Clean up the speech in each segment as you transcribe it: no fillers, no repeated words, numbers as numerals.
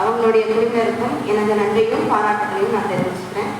அவங்களுடைய குழுவினருக்கும் எனது நன்றியும் பாராட்டுகளையும் நான் தெரிவிச்சுக்கிறேன்.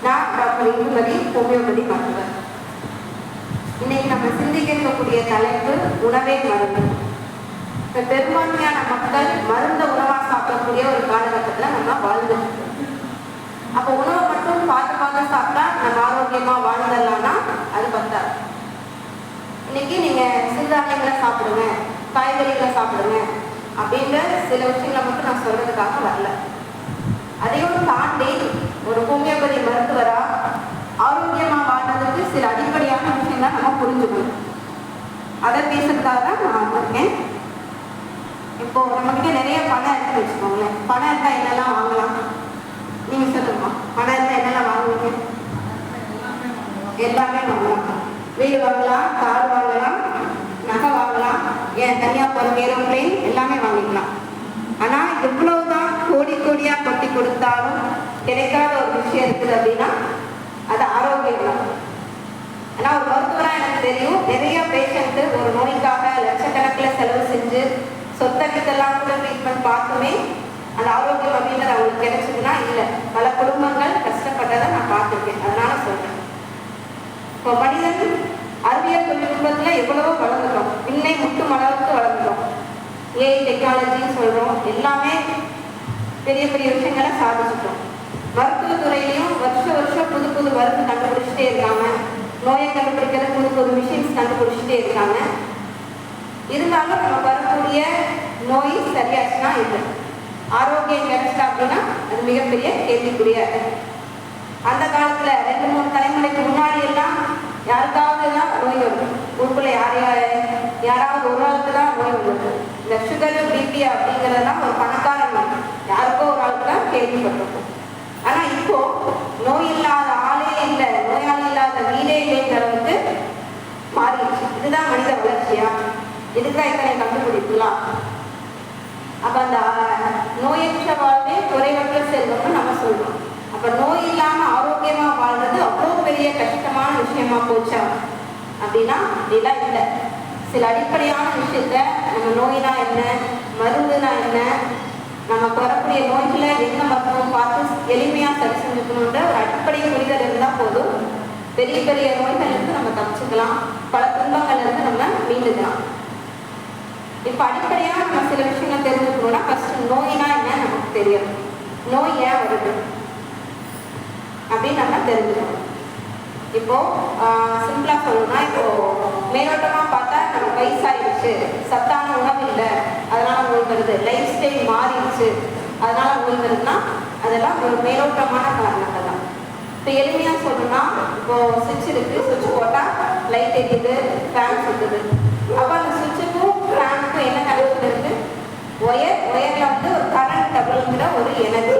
நான் டாக்டர் இந்துமதி, ஹோமியோபதி மருத்துவர். இன்னைக்கு நம்ம சிந்திக்கக்கூடிய தலைப்பு உணவே மருந்து. இப்போ பெரும்பான்மையான மக்கள் மருந்த உணவாக சாப்பிடக்கூடிய ஒரு காலகட்டத்தில் நம்ம வாழ்ந்துட்டு இருக்கோம். அப்போ உணவை மட்டும் பார்த்து சாப்பிட்டா நம்ம ஆரோக்கியமாக வாழ்ந்துடலாம்னா அது பத்தாது. இன்னைக்கு நீங்கள் சிறுதானியங்களை சாப்பிடுங்க, காய்கறிகளை சாப்பிடுங்க அப்படின்ற சில விஷயங்களை மட்டும் நான் சொல்றதுக்காக வரல. அதையும் தாண்டி ஒரு ஹோமியோபதி மருத்துவரா ஆரோக்கியமாக வாழ்றதுக்கு சில அடிப்படையான விஷயங்களை நம்ம புரிஞ்சுக்கணும். அதை பேசுறதுக்காக தான் நான் வந்திருக்கேன். இப்போ நம்மகிட்ட நிறைய பணம் இருக்குன்னு வச்சுக்கோங்களேன். பணம் இருந்தால் என்னெல்லாம் வாங்கலாம்? நீங்க சொல்லுங்கம்மா. பணம் இருந்தால் என்னெல்லாம் வாங்குவீங்க? எல்லாமே வாங்கலாம். வீடு வாங்கலாம், கார் வாங்கலாம், நகை வாங்கலாம், ஏன் தனியாக போகிற ஏரோப்ளேன் எல்லாமே வாங்கிக்கலாம். ஆனால் எவ்வளவுதான் கோடி கோடியாக கொட்டி கொடுத்தாலும் கிடைக்காத ஒரு விஷயம் இருக்குது அப்படின்னா அது ஆரோக்கியம் தான். ஆனால் ஒரு மருத்துவராக எனக்கு தெரியும், நிறைய பேஷண்ட்டு ஒரு நோய்க்காக லட்சக்கணக்கில் செலவு செஞ்சு சொத்தடித்தெல்லாம் கூட ட்ரீட்மெண்ட் பார்த்துமே அந்த ஆரோக்கியம் அப்படின்றது அவங்களுக்கு கிடைச்சதுன்னா இல்லை. பல குடும்பங்கள் கஷ்டப்பட்டதை நான் பார்த்துருக்கேன். அதனால சொல்கிறேன். இப்போ மனிதன் அறிவியல் தொழில்நுட்பத்தில் எவ்வளவோ வளர்ந்துட்டோம், இன்னை முட்டும் அளவுக்கு வளர்ந்துட்டோம். ஏஐ டெக்னாலஜின்னு சொல்கிறோம், எல்லாமே பெரிய பெரிய விஷயங்களை சாதிச்சிட்டோம். மருத்துவத்துறையிலையும் வருஷம் புது புது மருந்து கண்டுபிடிச்சிட்டே இருக்காங்க. நோயை கண்டுபிடிக்கிற புது புது மிஷின்ஸ் கண்டுபிடிச்சிட்டே இருக்காங்க. இருந்தாலும் நம்ம வரக்கூடிய நோய் சரியாச்சுன்னா இல்லை, ஆரோக்கியம் கிடைச்சிட்டா அப்படின்னா அது மிகப்பெரிய கேள்விக்குரிய. அந்த காலத்துல 2-3 தலைமுறைக்கு முன்னாடி எல்லாம் யாருக்காவது தான் நோய் வரும். ஊருக்குள்ள யாராவது ஒரு ஆளுக்கு தான் நோய் வந்தது. இந்த சுகரு, பிபி அப்படிங்கிறதெல்லாம் ஒரு பணக்காரங்க யாருக்கோ ஒரு ஆளுக்கு தான் கேள்விப்பட்டிருக்கும். ஆனா இப்போ நோய் இல்லாத ஆளே இல்லை, நோயாளி இல்லாத வீடே இல்லைங்கிற அளவுக்கு மாறிடுச்சு. இதுதான் மனித வளர்ச்சியா? இதுதான் இத்தனை கண்டுபிடிக்கலாம். அப்ப அந்த நோயற்ற வாழ்வே குறைவற்ற செல்வம்னு நம்ம சொல்றோம். அப்ப நோய் இல்லாம ஆரோக்கியமா வாழ்றது அவ்வளோ பெரிய கஷ்டமான விஷயமா போச்சா அப்படின்னா அப்படிலாம் இல்லை. சில அடிப்படையான விஷயத்த நம்ம நோய்னா என்ன, மருந்துனா என்ன, நமக்கு வரக்கூடிய நோய்களை எந்த மருத்துவம் பார்த்து எளிமையா சரி செஞ்சுக்கணுன்ற ஒரு அடிப்படை புரிதல் இருந்தால் போதும். பெரிய பெரிய நோய்கள் இருந்து நம்ம தப்பிச்சுக்கலாம், பல துன்பங்கள் இருந்து நம்ம மீண்டுக்கலாம். இப்போ அடிப்படையாக நம்ம சில விஷயங்கள் தெரிஞ்சுக்கணும்னா ஃபர்ஸ்ட் நோய்னா என்ன நமக்கு தெரியும். நோய் ஏன் வருது அப்படின்னு நம்ம தெரிஞ்சுக்கணும். இப்போ சிம்பிளா சொல்லணும்னா, இப்போ மேலோட்டமா பார்த்தா நம்ம வயசாயிடுச்சு, சத்தான உணவு இல்லை அதனால நோய் வருது, லைஃப் ஸ்டைல் மாறிடுச்சு அதனால நோய் வருதுன்னா அதெல்லாம் ஒரு மேலோட்டமான காரணங்கள் தான். இப்போ எளிமையாக சொல்லணும்னா, இப்போ சுவிட்ச் இருக்கு, சுவிட்ச் போட்டால் லைட் எரியுது, ஃபேன் சுற்றுது. அப்போ அந்த சுவிட்சுக்கும் ஃபேனுக்கும் என்ன கனெக்ஷன் இருக்கு? ஒயர்ல வந்து ஒரு கரண்ட் அப்படிங்கிற ஒரு எனர்ஜி,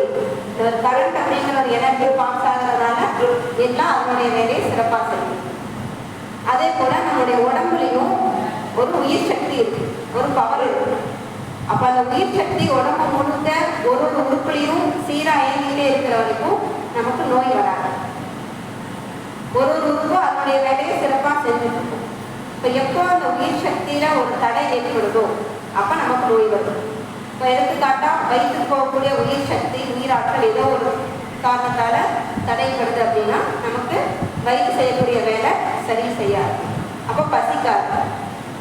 ஒரு கரண்ட் அப்படிங்கிற ஒரு எனர்ஜி பாஸ் ஆகிறதுனால எல்லாம் அதனுடைய வேலையை சிறப்பாக செய்யும். அதே போல நம்மளுடைய உடம்புலையும் ஒரு உயிர் சக்தி இருக்கு, ஒரு பவர் இருக்கு. அப்ப அந்த உயிர் சக்தி உடம்பு முழுக்க ஒரு உறுப்புலையும் சீரா இயங்கிட்டே இருக்கிற வரைக்கும் நமக்கு நோய் வராது. ஒரு உறுப்பும் அதனுடைய வேலையை சிறப்பாக செஞ்சுட்டு இருக்கும். இப்போ எப்போ அந்த உயிர் சக்தியில ஒரு தடை ஏற்படுதோ அப்ப நமக்கு நோய் வரும். இப்போ எடுத்துக்காட்டா வயிற்றுக்கு போகக்கூடிய உயிர் சக்தி, உயிராற்றல் ஏதோ ஒரு காரணத்தால தடைப்படுது அப்படின்னா நமக்கு வயிறு செய்யக்கூடிய வேலை சரி செய்யாது. அப்போ பசிக்காது.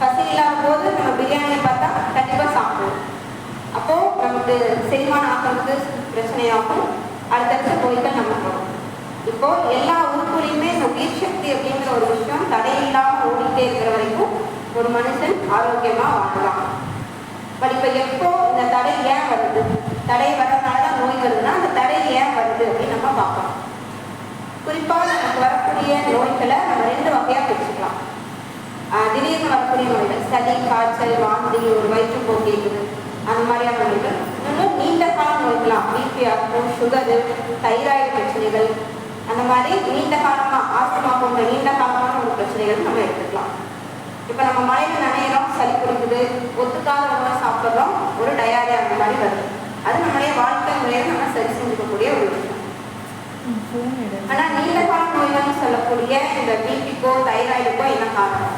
பசி இல்லாத போது நம்ம பிரியாணி பார்த்தா கண்டிப்பாக சாப்பிடுவோம். அப்போ நமக்கு செரிமானம் ஆகிறதுக்கு பிரச்சனையாகும், அடுத்தடுத்த நோய்கள் நமக்கு வரும். இப்போ எல்லா உறுப்புலையுமே இந்த உயிர் சக்தி அப்படிங்கிற ஒரு விஷயம் தடையில்லாமல் ஓடிட்டே இருக்கிற வரைக்கும் ஒரு மனுஷன் ஆரோக்கியமா வாழலாம். பட் இப்போ எப்போ இந்த தடை ஏன் வருது, தடை வர்றதுனால தான் நோய் வருதுன்னா அந்த தடை ஏன் வருது அப்படின்னு நம்ம பார்க்கலாம். குறிப்பாக நமக்கு வரக்கூடிய நோய்களை நம்ம 2 வகையா பிரிச்சுக்கலாம். திடீர்னு வரக்கூடிய நோய்கள், சளி, காய்ச்சல், வாந்தி, ஒரு வயிற்றுப்போக்கு இருக்குது, அந்த மாதிரியான நோய்கள். இன்னும் நீண்ட கால நோய்களாம், பிபி ஆகும், சுகரு, தைராய்டு பிரச்சனைகள், அந்த மாதிரி நீண்ட காலமா ஆஸ்துமா போன்ற நீண்ட காலமான ஒரு பிரச்சனைகள் நம்ம எடுத்துக்கலாம். இப்போ நம்ம மழையில நனையிறோம், சளி கொடுக்குது, ஒத்துக்காத உணவை சாப்பிட்றோம், ஒரு டயாரியா அந்த மாதிரி வருது. அது நம்மளுடைய வாழ்க்கை முறையை நம்ம சரி செஞ்சுக்கக்கூடிய ஒரு விஷயம். ஆனால் நீண்ட கால நோய்கள்னு சொல்லக்கூடிய இந்த பிபிக்கோ தைராய்டுக்கோ என்ன காரணம்?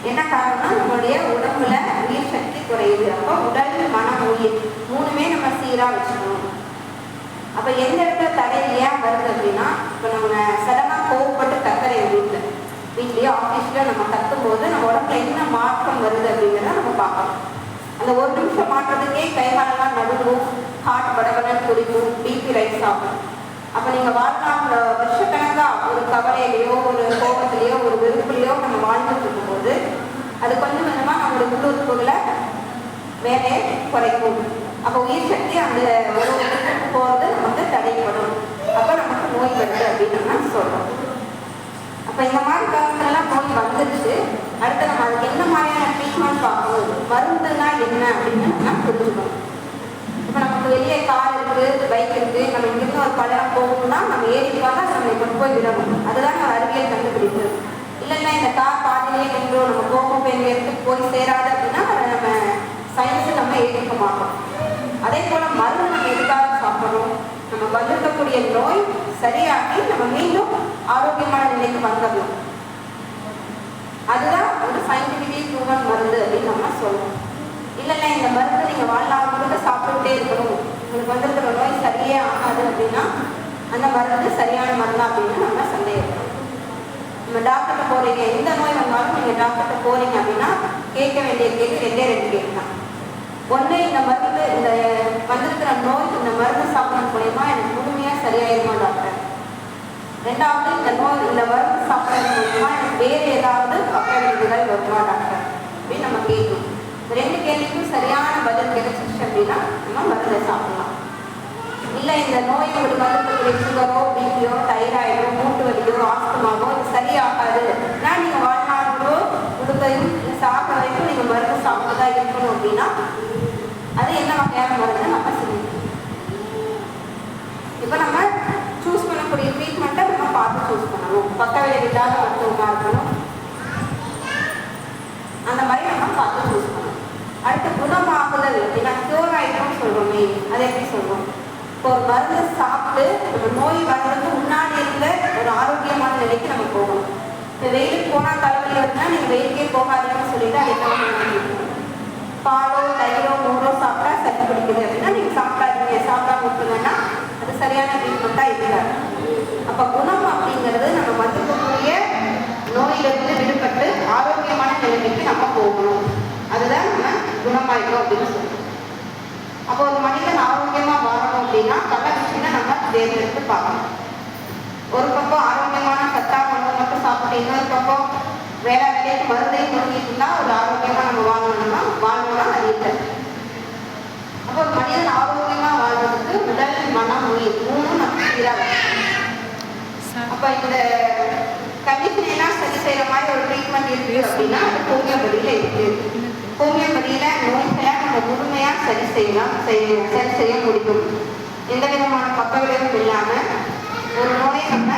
என்ன காரணம்னா நம்மளுடைய உடம்புல உயிர் சக்தி குறையுது. அப்போ உடல் உயிர் மூணுமே நம்ம சீராக வச்சுக்கணும். அப்போ எந்த இடத்துல தடை ஏன் வருது அப்படின்னா, இப்போ நம்ம சடனாக கோவப்பட்டு கத்துற வீட்லேயோ ஆஃபீஸ்லையோ நம்ம கத்தும்போது நம்ம உடம்புல என்ன மாற்றம் வருது அப்படிங்கிறத நம்ம பார்க்கணும். அந்த ஒரு நிமிஷம் மாற்றத்துக்கே கைகாலெல்லாம் நடுங்கும், ஹார்ட் படபடன்னு துடிக்கும், பிபி ரைஸ் ஆகும். அப்போ நீங்கள் வாழ்நாள் வருஷக்கணக்காக ஒரு கவலையிலையோ ஒரு கோபத்திலையோ ஒரு வெறுப்புலையோ நம்ம வாழ்ந்துட்டு இருக்கும்போது அது கொஞ்சம் கொஞ்சமாக நம்மளுடைய உள்ளுறுப்புகளை வேலையை குறைக்கும். அப்போ உயிர் சக்தி அந்த ஒரு போகிறது நமக்கு தடைப்படும். அப்போ நமக்கு நோய் வருது அப்படின்னு நம்ம சொல்கிறோம். அப்போ இந்த மாதிரி காலத்துலலாம் நோய் வந்துருச்சு. அடுத்து நம்ம அதுக்கு என்ன மாதிரியான ட்ரீட்மெண்ட் பார்க்கணும், மருந்துனா என்ன அப்படின்னு நம்ம புரிஞ்சுக்கணும். இப்போ நமக்கு வெளியே கார் இருக்குது, பைக் இருக்குது, நம்ம இங்கிருந்து ஒரு பழம் போகணும்னா நம்ம ஏறிப்பாங்க நம்ம கொண்டு போய் விடணும். அதுதான் நம்ம அறிவியல் கண்டுபிடிப்பு. இல்லைன்னா இந்த கார் பாதிலேயே நின்றோம், நம்ம போகும் போய் இடத்துக்கு போய் சேராது அப்படின்னா அதை நம்ம சயின்ஸை நம்ம ஏற்றுக்க மாட்டோம். அதே போல் மருந்து நம்ம எதுக்காக சாப்பிடணும், நம்ம வந்திருக்கக்கூடிய நோய் சரியாகி நம்ம மீண்டும் ஆரோக்கியமான நிலைக்கு வந்துடணும். அதுதான் ஒரு சயின்டிஃபிக்கலி ப்ரூவன் மருந்து அப்படின்னு நம்ம சொல்லணும். இல்லைன்னா இந்த மருந்து நீங்கள் வாழ்நாள் முழுக்க சாப்பிட்டுட்டே இருக்கணும், உங்களுக்கு வந்திருக்கிற நோய் சரியே ஆகாது அப்படின்னா அந்த மருந்து சரியான மருந்தா அப்படின்னு நம்ம சந்தேகப்படும். நம்ம டாக்டர்கிட்ட போகிறீங்க, எந்த நோய் வந்தாலும் நீங்கள் டாக்டர்கிட்ட போகிறீங்க அப்படின்னா கேட்க வேண்டிய கேள்வி ரெண்டு கேள்வி தான். ஒன்று, இந்த மருந்து இந்த வந்திருக்கிற நோய் இந்த மருந்து சாப்பிட்றது மூலயமா எனக்கு முழுமையாக சரியாயிருமா டாக்டர். ரெண்டாவது, இந்த நோய் இந்த மருந்து சாப்பிட்றது மூலயமா எனக்கு வேறு ஏதாவது பக்க விளைவுகள் வருமா டாக்டர் அப்படின்னு நம்ம கேட்கணும். இந்த ரெண்டு கேள்விக்கும் சரியான பதில் கிடைச்சிச்சு அப்படின்னா நம்ம மருந்தை சாப்பிடலாம். இல்லை இந்த நோய் உங்களுக்கு வந்திருக்கக்கூடிய சுகரோ பிபியோ தைராய்டோ மூட்டு வலியோ ஆஸ்துமாவோ இது சரியாகாது, நான் நீங்கள் வாழ்நாளோ முழுக்கையும் சாப்பிட வரைக்கும் நீங்கள் மருந்து சாப்பிட்டு தான் இருக்கணும் அப்படின்னா அது என்ன வகையான மருந்து நம்ம செய்யணும். இப்போ நம்ம சூஸ் பண்ணக்கூடிய ட்ரீட்மெண்ட்டை நம்ம பார்த்து சூஸ் பண்ணணும். பக்க விளைவு இல்லாத மருத்துவமாக இருக்கணும், அந்த மாதிரி நம்ம பார்த்து சூஸ் பண்ணணும். அடுத்து குணமாகுதல் அப்படின்னா க்யூர் ஆகிட்டோம்னு சொல்கிறோமே, அதை எப்படி சொல்கிறோம். இப்போ ஒரு மருந்து சாப்பிட்டு நம்ம நோய் வர்றதுக்கு முன்னாடி இருந்த ஒரு ஆரோக்கியமான நிலைக்கு நம்ம போகணும். இப்போ வெயிலுக்கு போனால் தலைவலி வருதுன்னா நீங்கள் வெயிலுக்கே போகாதீங்கன்னு சொல்லிட்டு அது என்ன பாலோ தயிரோ மோரோ சாப்பிட்டா சரி பிடிக்குது அப்படின்னா நீங்கள் சாப்பிடாதீங்க, சாப்பிடாம விட்டுங்கன்னா அது சரியான ட்ரீட்மெண்ட்டாக இருக்காது. அப்போ குணம் அப்படிங்கிறது நம்ம வந்துக்கூடிய நோயிலிருந்து விடுபட்டு ஆரோக்கியமான நிலைமைக்கு நம்ம போகணும். அதுதான் நம்ம குணமாயிட்டோம் அப்படின்னு சொல்லுவோம். அப்போ ஒரு மனிதன் ஆரோக்கியமாக வாழணும் அப்படின்னா பல விஷயங்களை நம்ம தேர்ந்தெடுத்து பார்க்கணும். ஒரு பக்கம் ஆரோக்கியமான சத்தான உணவு மட்டும் சாப்பிட்டு இன்னொரு பக்கம் வேலைக்கு மருந்தையும் முடிஞ்சிட்டு இருந்தால் ஒரு ஆரோக்கியமாக நம்ம வாழணும்னா அது இல்லை. அப்போ ஒரு மனிதன் ஆரோக்கியமாக வாழ்றதுக்கு உடல் மனம் உயிர் மூணும் நம்ம சீராக. அப்போ இந்த கண்டிஷன் எல்லாம் சரி செய்கிற மாதிரி ஒரு ட்ரீட்மெண்ட் இருக்குது அப்படின்னா அது ஹோமியோபதியில் இருக்குது. ஹோமியோபதியில் நோய்களை நம்ம முழுமையாக சரி செய்ய முடியும். எந்த விதமான பக்க விளைவும் இல்லாமல் ஒரு நோயை நம்ம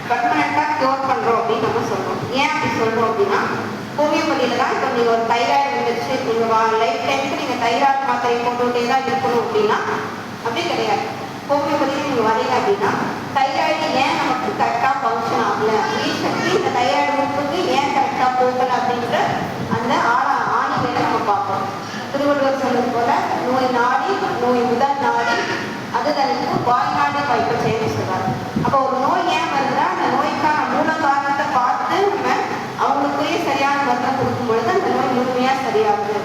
பர்மனெண்ட்டாக க்யூர் பண்ணுறோம் அப்படின்னு நம்ம சொல்கிறோம். ஏன் அப்படி சொல்கிறோம் அப்படின்னா ஹோமியோபதியில் தான் இப்போ நீங்கள் ஒரு தைராய்டு வந்துருச்சு, நீங்கள் லைஃப் டைமுக்கு நீங்கள் தைராய்டு மாத்திரை போட்டுகிட்டே தான் இருக்கணும் அப்படின்னா அப்படி கிடையாது. ஹோமியோபதியில் நீங்கள் வரீங்க அப்படின்னா தைராய்டு ஏன் நமக்கு கரெக்டாக ஃபங்க்ஷன் ஆகலை, உயிர் சக்தி இந்த தைராய்டு உறுப்புக்கு ஏன் கரெக்டாக போகலை அப்படின்ற அந்த ஆணிகளை நம்ம பார்ப்போம். திருவள்ளுவர் சொன்னது போல நோய் நாடி நோய் முதல் நாடி அது தனக்கு வாய் நாடி வைக்க செய்ய சொல்றாரு. அப்போ ஒரு நோய் ஏன் வருதுன்னா அந்த நோய்க்கான மூல காரணத்தை பார்த்து நம்ம அவங்களுக்குரிய சரியான மருந்தை கொடுக்கும் பொழுது அந்த நோய் முழுமையாக சரியாகுது.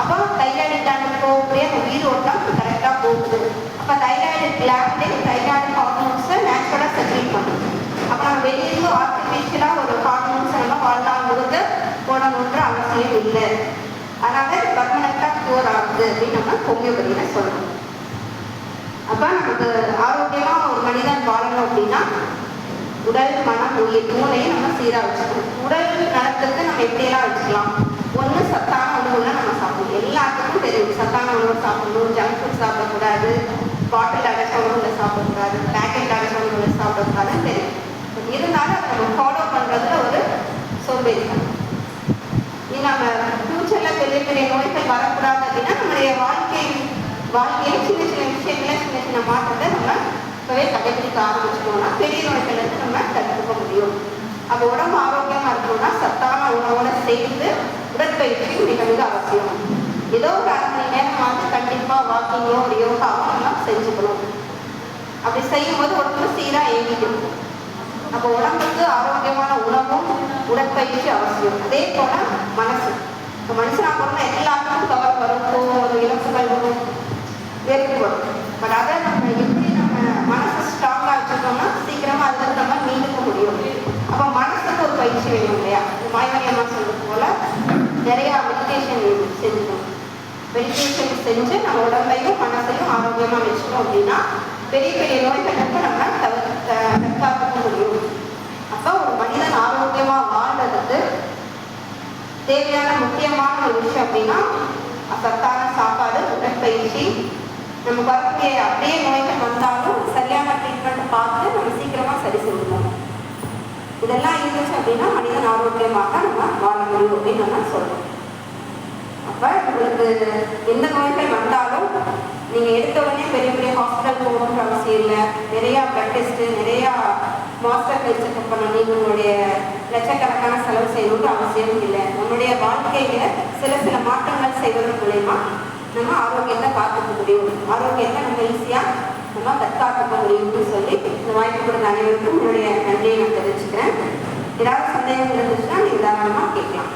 அப்போ தைராய்டு கிளாண்டுக்கு போகக்கூடிய அந்த உயிர் ஓட்டம் கரெக்டாக போகுது. அப்போ தைராய்டு கிளாண்டே தைராய்டு ஹார்மோன்ஸை நேச்சுரலாக செக்ரீட் பண்ணுது. அப்போ நம்ம வெளியிருந்து ஆர்டிஃபிஷியலாக ஒரு ஹார்மோன்ஸை நம்ம வாழ்நாள் முழுக்க போடணுன்ற அவசியம் இல்லை. அதனால பர்மனெண்ட்டாக க்யூர் ஆகுது அப்படின்னு நம்ம ஹோமியோபதியில் சொல்லணும். அப்போ நமக்கு ஆரோக்கியமாக ஒரு மனிதன் வாழணும் அப்படின்னா உடல் மனம் உயிர் மூளையும் நம்ம சீராக வச்சுக்கணும். உடல் நலத்துக்கு நம்ம எப்படியெல்லாம் வச்சுக்கலாம். ஒன்று சத்தான உணவுகளை நம்ம சாப்பிடணும். எல்லாத்துக்கும் தெரியும் சத்தான உணவு சாப்பிடணும், ஜங்க் ஃபுட் சாப்பிடக்கூடாது, பாட்டில் அடைச்ச உணவுகளை சாப்பிடக்கூடாது, பேக்கெட் அடைச்ச உணவுகளை சாப்பிடக்கூடாதுன்னு தெரியும். இருந்தாலும் அதை நம்ம ஃபாலோ பண்ணுறதுல ஒரு சோம்பேறித்தனம். நம்ம ஃபியூச்சரில் பெரிய பெரிய நோய்கள் வரக்கூடாது அப்படின்னா நம்மளுடைய வாழ்க்கையில் சின்ன சின்ன விஷயங்களை சின்ன சின்ன மாற்றத்தை நம்ம இப்போவே கடைபிடிக்க ஆரம்பிச்சிட்டோம்னா பெரிய நோய்கள்லேருந்து நம்ம தடுத்துக்க முடியும். அப்போ உடம்பு ஆரோக்கியமாக இருக்கணும்னா சத்தான உணவோடு சேர்ந்து உடற்பயிற்சி மிக மிக அவசியம். ஏதோ ஒரு 1/2 மணி நேரமாவது கண்டிப்பாக வாக்கிங்கோ ஒரு யோகாவோ நம்ம செஞ்சுக்கணும். அப்படி செய்யும்போது உடம்பு சீராக இயங்கிடும். அப்போ உடம்புக்கு ஆரோக்கியமான உணவும் உடற்பயிற்சி அவசியம். அதே போல மனசு, இப்போ மனுஷனா போனால் எல்லாருக்கும் கவலை வரும், கோவம் வரும், இலக்குகள் வரும், வெறுப்பு வரும். பட் அதை நம்ம எப்படி நம்ம மனசை ஸ்ட்ராங்காக வச்சுருக்கோம்னா சீக்கிரமாக அதில் நம்ம மீண்டுக்க முடியும். அப்போ மனசுக்கு ஒரு பயிற்சி வேணும் இல்லையா? மாய்மணி அம்மா சொல்றது போல நிறையா மெடிடேஷன் செஞ்சுக்கணும். மெடிடேஷன் செஞ்சு நம்ம உடம்பையும் மனசையும் ஆரோக்கியமாக வச்சுக்கணும் அப்படின்னா பெரிய பெரிய நோய்களுக்கு நம்ம தற்காத்துக்க முடியும். அப்போ ஒரு மனிதன் ஆரோக்கியமாக வாழ்றதுக்கு தேவையான முக்கியமான ஒரு விஷயம் அப்படின்னா சத்தான சாப்பாடு, உடற்பயிற்சி. நம்ம வரக்கூடிய அப்படியே நோய்கள் வந்தாலும் சரியான ட்ரீட்மெண்ட் பார்த்து நம்ம சீக்கிரமாக சரி செய்யணும். இதெல்லாம் இருந்துச்சு அப்படின்னா மனிதன் ஆரோக்கியமாக நம்ம வாழ முடியும் அப்படின்னு நம்ம சொல்றோம். அப்போ உங்களுக்கு எந்த நோய்கள் வந்தாலும் நீங்கள் எடுத்த உடனே பெரிய பெரிய ஹாஸ்பிட்டல் போகணுன்ற அவசியம் இல்லை. நிறையா பிளட் டெஸ்ட்டு, நிறையா மாஸ்டர் ஹெல்த் செக்அப் பண்ணணும். நீங்கள் உங்களுடைய லட்சக்கணக்கான செலவு செய்யணுன்ற அவசியம் இல்லை. நம்மளுடைய வாழ்க்கையில் சில மாற்றங்கள் செய்வதன் மூலயமா நம்ம ஆரோக்கியத்தை காத்துக்க முடியும். ஆரோக்கியத்தை நம்ம ஈஸியாக நம்ம தற்காத்துக்க முடியும்னு சொல்லி இந்த வாய்ப்பு கொடுத்த அனைவருக்கும் என்னுடைய நன்றியை நான் தெரிவிச்சுக்கிறேன். ஏதாவது சந்தேகம் இருந்துச்சுன்னா நீங்கள் தாராளமாக கேட்கலாம்.